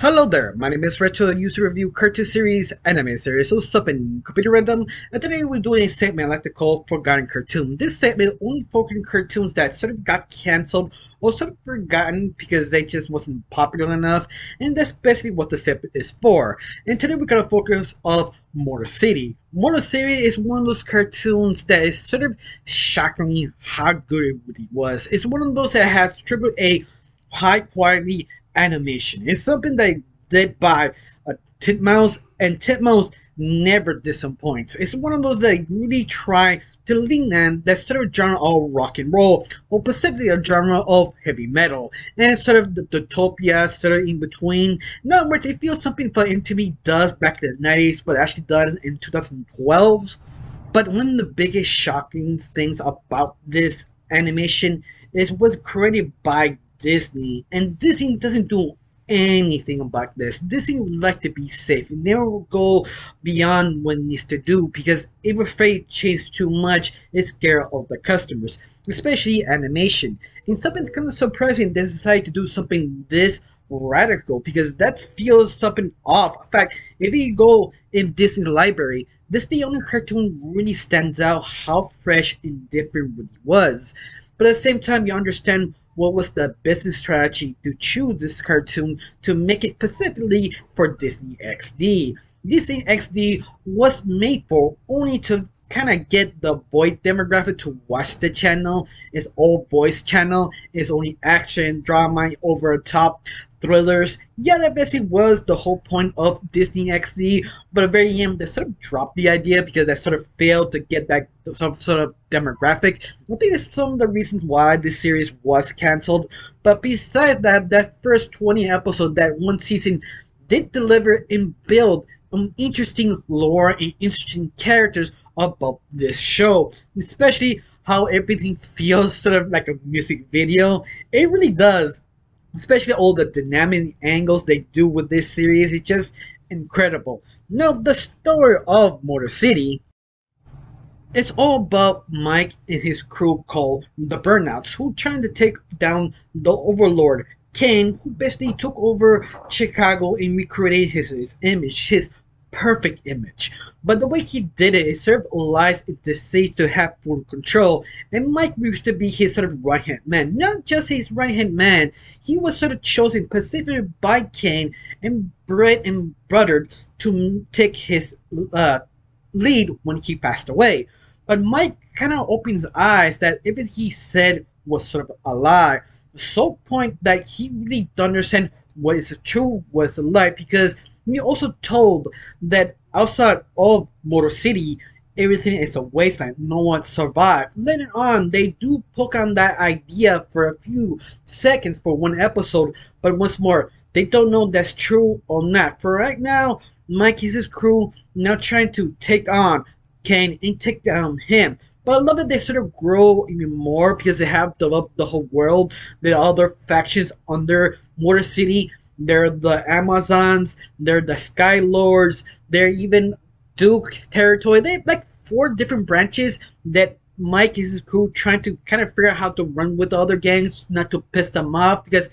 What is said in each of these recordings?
Hello there, my name is Retro, user review cartoon series, anime series, so sup and computer random, and today we're doing a segment I like to call Forgotten Cartoon. This segment only focusing cartoons that sort of got cancelled or sort of forgotten because they just wasn't popular enough, and that's basically what the segment is for. And today we're gonna focus on Motor City. Motor City is one of those cartoons that is sort of shockingly how good it really was. It's one of those that has triple A high quality animation. It's something they did by Titmouse, and Titmouse never disappoints. It's one of those that really try to lean in that sort of genre of rock and roll, or specifically a genre of heavy metal, and sort of the utopia sort of in between. In other words, it feels something for MTV does back in the 90s, but actually does in 2012. But one of the biggest shocking things about this animation is was created by Disney, and Disney doesn't do anything about this. Disney would like to be safe. It never go beyond what it needs to do because if afraid it changes too much, it's scared of the customers, especially animation. And something kind of surprising, they decided to do something this radical because that feels something off. In fact, if you go in Disney's library, this the only cartoon really stands out how fresh and different it really was. But at the same time, you understand what was the business strategy to choose this cartoon to make it specifically for Disney XD. Disney XD was made for only to kind of get the boy demographic to watch the channel. It's all boys channel. It's only action, drama, over the top thrillers. Yeah, that basically was the whole point of Disney XD. But at the very end, they sort of dropped the idea because they sort of failed to get that some sort of demographic. I think that's some of the reasons why this series was cancelled. But besides that, that first 20 episodes, that one season did deliver and build interesting lore and interesting characters about this show, especially how everything feels sort of like a music video. It really does, especially all the dynamic angles they do with this series. It's just incredible. Now, the story of Motor City, it's all about Mike and his crew called the Burnouts, who trying to take down the Overlord Kane, who basically took over Chicago and recreated his image, his perfect image. But the way he did it, it sort of allows it to say to have full control. And Mike used to be his sort of right hand man. Not just his right hand man, he was sort of chosen specifically by Kane and bred and brothered to take his lead when he passed away. But Mike kind of opens his eyes that everything he said was sort of a lie. So point that he really don't understand what is true, what's a lie, because he also told that outside of Motor City, everything is a wasteland. No one survived. Later on, they do poke on that idea for a few seconds for one episode, but once more, they don't know that's true or not. For right now, Mike is his crew now trying to take on Kane and take down him. But I love that they sort of grow even more because they have developed the whole world. There are other factions under Motor City. They're the Amazons, they're the Sky Lords, they're even Duke's territory. They have like 4 different branches that Mike is his crew trying to kind of figure out how to run with the other gangs, not to piss them off, because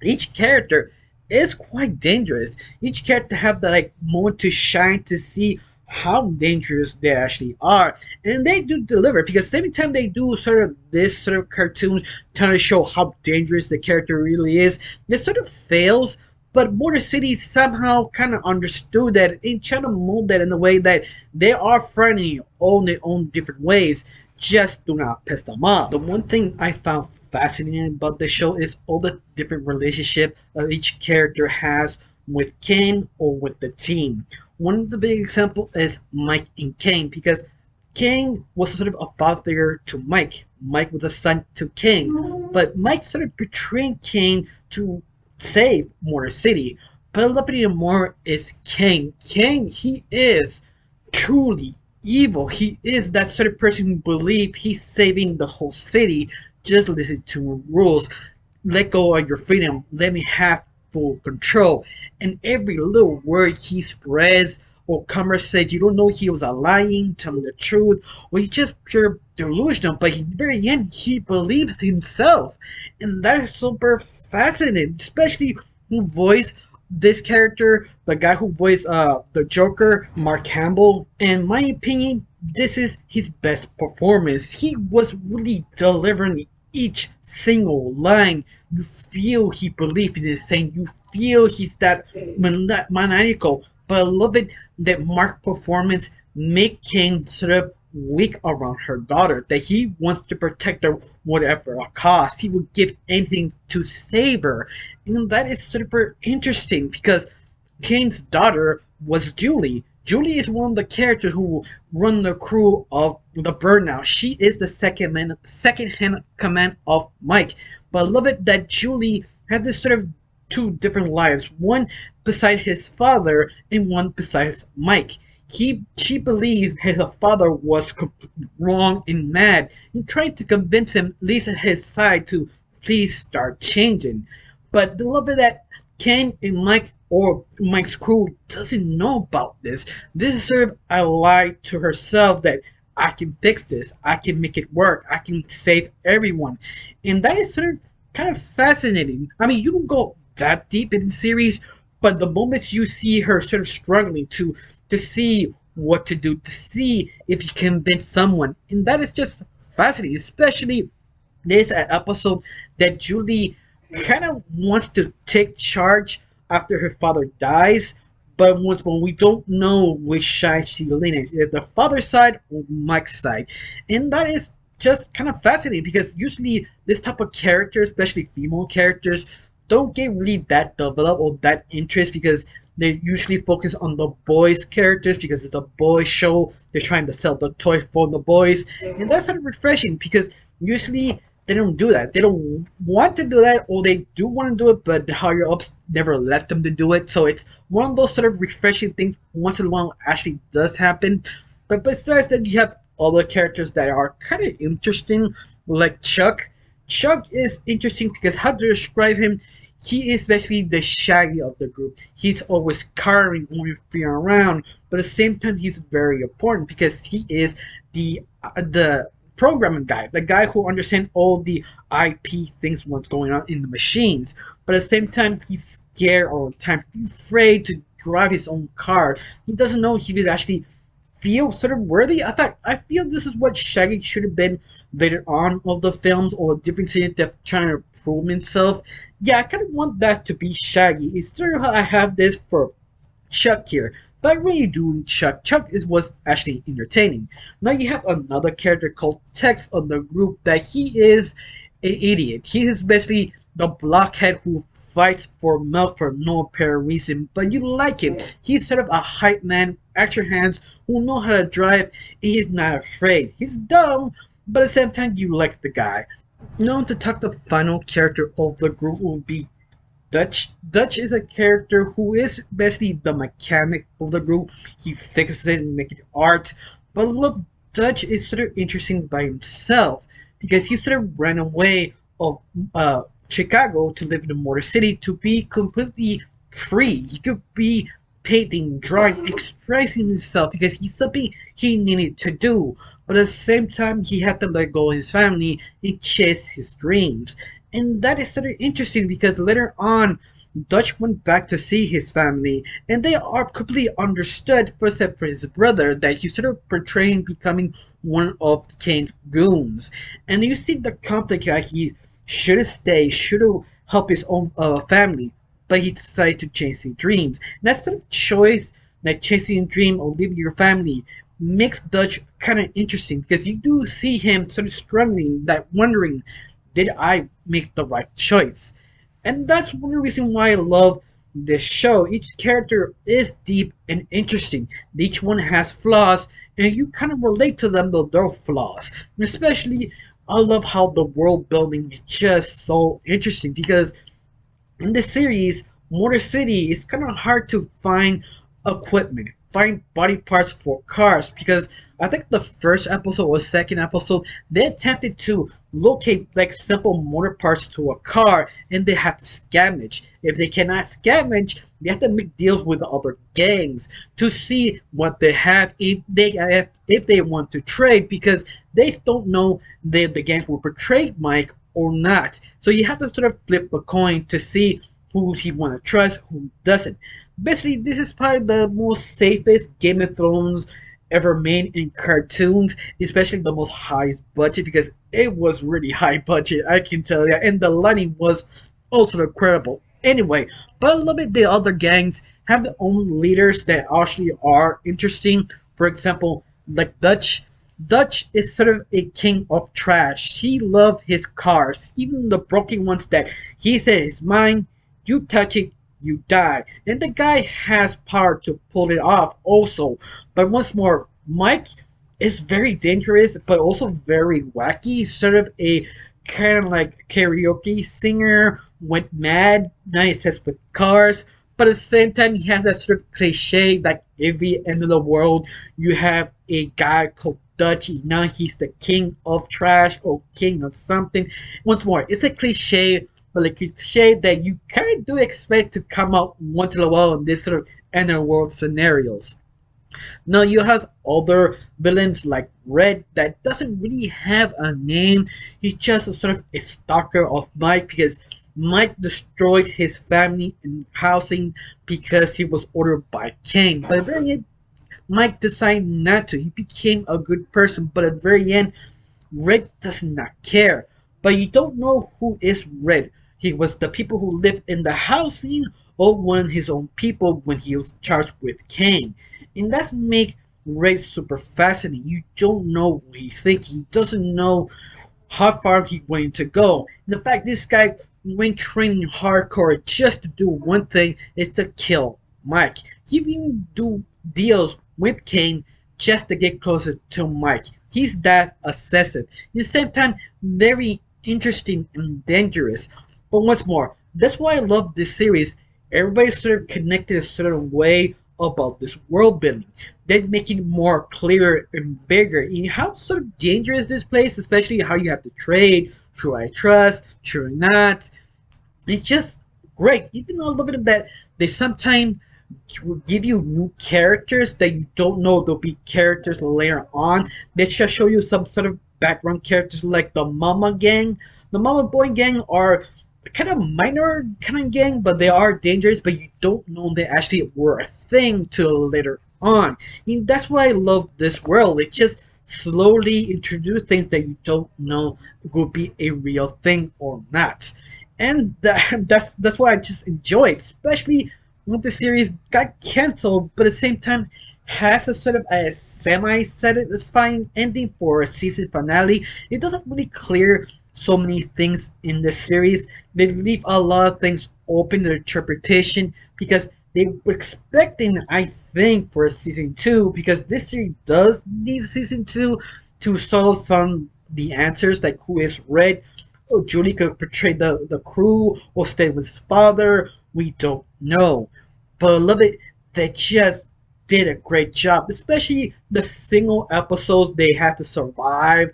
each character is quite dangerous. Each character have the like moment to shine to see how dangerous they actually are, and they do deliver because every time they do sort of this sort of cartoons trying to show how dangerous the character really is, this sort of fails. But Motor City somehow kind of understood that and trying to mold that in a way that they are friendly on their own different ways. Just do not piss them off. The one thing I found fascinating about the show is all the different relationship that each character has with Kane or with the team. One of the big examples is Mike and Kane, because Kane was sort of a father figure to Mike. Mike was a son to Kane, but Mike sort of betrayed Kane to save Motor City. But I love it even more is Kane. Kane, he is truly evil. He is that sort of person who believes he's saving the whole city. Just listen to rules. Let go of your freedom. Let me have full control. And every little word he spreads or conversates, you don't know he was lying, telling the truth, or he's just pure delusional. But at the very end, he believes himself, and that is super fascinating. Especially the voice this character, the guy who voiced the Joker, Mark Campbell. In my opinion, this is his best performance. He was really delivering each single line. You feel he believes in his saying. You feel he's that maniacal. But I love it that Mark's performance make Kane sort of weak around her daughter. That he wants to protect her whatever cost. He will give anything to save her. And that is super interesting because Kane's daughter was Julie. Julie is one of the characters who run the crew of the Burnout. She is the second hand command of Mike. But I love it that Julie had this sort of two different lives, one beside his father and one besides Mike. She believes his father was wrong and mad, and trying to convince him, at least at his side, to please start changing. But the love of that Ken and Mike or Mike's crew doesn't know about this. This is sort of a lie to herself that I can fix this, I can make it work, I can save everyone. And that is sort of kind of fascinating. I mean, you don't go that deep in the series, but the moments you see her sort of struggling to see what to do, to see if you can convince someone, and that is just fascinating. Especially there's an episode that Julie kind of wants to take charge after her father dies, but once when we don't know which side she leans, either the father's side or Mike's side, and that is just kind of fascinating because usually this type of character, especially female characters, don't get really that developed or that interest because they usually focus on the boys' characters because it's a boys' show. They're trying to sell the toys for the boys, and that's sort of refreshing because usually they don't do that. They don't want to do that, or they do want to do it, but the higher ups never let them to do it. So it's one of those sort of refreshing things once in a while actually does happen. But besides that, you have other characters that are kind of interesting, like Chuck. Chuck is interesting because how to describe him? He is basically the Shaggy of the group. He's always carrying, always feeling around, but at the same time, he's very important because he is the programming guy, the guy who understands all the IP things, what's going on in the machines. But at the same time, he's scared all the time, afraid to drive his own car. He doesn't know if he's actually feel sort of worthy. I feel this is what Shaggy should have been later on of the films, or a different scene that trying to prove himself. Yeah, I kind of want that to be Shaggy. It's sort of how I have this for Chuck here. But I really do Chuck. Chuck was actually entertaining. Now you have another character called Tex on the group that he is an idiot. He is basically the blockhead who fights for milk for no apparent reason, but you like him. He's sort of a hype man, extra hands, who know how to drive, and he's not afraid. He's dumb, but at the same time, you like the guy. Known to talk, the final character of the group will be Dutch. Dutch is a character who is basically the mechanic of the group. He fixes it and makes it art. But look, Dutch is sort of interesting by himself because he sort of ran away of Chicago to live in the Motorcity to be completely free. He could be painting, drawing, expressing himself because he's something he needed to do. But at the same time, he had to let go of his family and chase his dreams. And that is sort of interesting because later on, Dutch went back to see his family, and they are completely understood, except for his brother, that he's sort of portraying becoming one of Kane's goons. And you see the conflict that he should have stayed, should have helped his own family, but he decided to chase his dreams. And that sort of choice, that chasing a dream or leaving your family, makes Dutch kind of interesting because you do see him sort of struggling, that wondering, did I make the right choice? And that's one reason why I love this show. Each character is deep and interesting. Each one has flaws, and you kind of relate to them with their flaws. And especially, I love how the world building is just so interesting because in this series, Motorcity is kind of hard to find equipment, find body parts for cars because I think the first episode or second episode they attempted to locate like simple motor parts to a car and they have to scavenge. If they cannot scavenge, they have to make deals with other gangs to see what they have if they want to trade because they don't know if the gangs will betray Mike or not. So you have to sort of flip a coin to see who he want to trust, who doesn't. Basically, this is probably the most safest Game of Thrones ever made in cartoons, especially the most highest budget because it was really high budget, I can tell you, and the lighting was also incredible. Anyway, but a little bit the other gangs have their own leaders that actually are interesting. For example, like Dutch. Dutch is sort of a king of trash. He loves his cars, even the broken ones that he says is mine. You touch it, you die. And the guy has power to pull it off also. But once more, Mike is very dangerous, but also very wacky. Sort of a kind of like karaoke singer, went mad, now he says with cars. But at the same time, he has that sort of cliche like every end of the world, you have a guy called Dutchy. Now he's the king of trash or king of something. Once more, it's a cliche, but a cliche that you kind of do expect to come out once in a while in this sort of end of the world scenarios. Now you have other villains like Red that doesn't really have a name. He's just a sort of a stalker of Mike because Mike destroyed his family and housing because he was ordered by Kane. But at the very end, Mike decided not to. He became a good person, but at the very end, Red does not care. But you don't know who is Red. He was the people who lived in the housing or one of his own people when he was charged with Kane. And that's make Red super fascinating. You don't know what he thinks. He doesn't know how far he wanted to go. In fact, this guy went training hardcore just to do one thing, is to kill Mike. He even do deals with Kane just to get closer to Mike. He's that obsessive. At the same time, very interesting and dangerous. But once more, that's why I love this series. Everybody's sort of connected a certain way about this world building. They make it more clearer and bigger in how sort of dangerous this place, especially how you have to trade. Should I trust? Should I not? It's just great. Even though I love it that they sometimes will give you new characters that you don't know they'll be characters later on. They just show you some sort of background characters like the Mama Gang. The Mama Boy Gang are kind of minor kind of gang, but they are dangerous, but you don't know they actually were a thing till later on. And that's why I love this world. It just slowly introduce things that you don't know will be a real thing or not. And that's why I just enjoy it, especially when the series got cancelled, but at the same time has a sort of a semi-satisfying ending for a season finale. It doesn't really clear so many things in the series. They leave a lot of things open to interpretation because they were expecting, I think, for a season 2, because this series does need season 2 to solve some the answers, like who is Red, or Julie could portray the crew, or stay with his father. We don't know. But I love it. They just did a great job, especially the single episodes they had to survive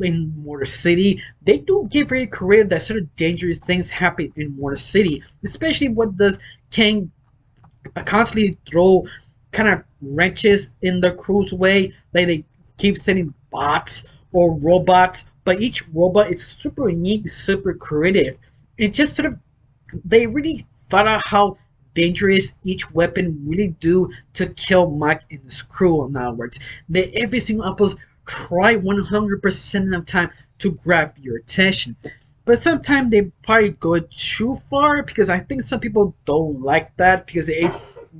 in Motorcity. They do get very creative that sort of dangerous things happen in Motorcity, especially what does Kang constantly throw kind of wrenches in the crew's way, like they keep sending bots or robots, but each robot is super unique, super creative. It just sort of, they really thought out how dangerous each weapon really do to kill Mike and his crew. In other words, they every single episode try 100% of the time to grab your attention, but sometimes they probably go too far, because I think some people don't like that because it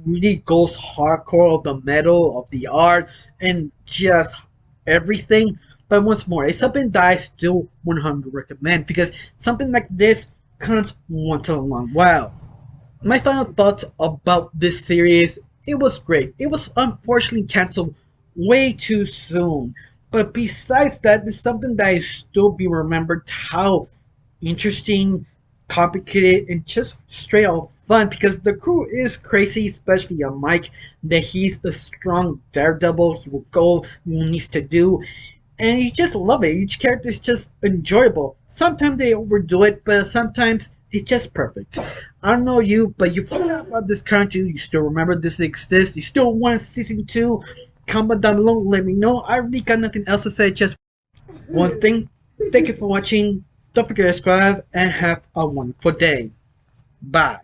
really goes hardcore of the metal, of the art, and just everything. But once more, it's something that I still 100 recommend, because something like this comes once in a long while. My final thoughts about this series: it was great. It was unfortunately cancelled way too soon. But besides that, it's something that I still be remembered how interesting, complicated, and just straight out fun, because the crew is crazy, especially on Mike, that he's a strong daredevil. He will go what he needs to do, and you just love it. Each character is just enjoyable. Sometimes they overdo it, but sometimes it's just perfect. I don't know you, but you forgot about this country. You still remember this exists. You still want season 2. Comment down below. Let me know. I really got nothing else to say. Just one thing. Thank you for watching. Don't forget to subscribe and have a wonderful day. Bye.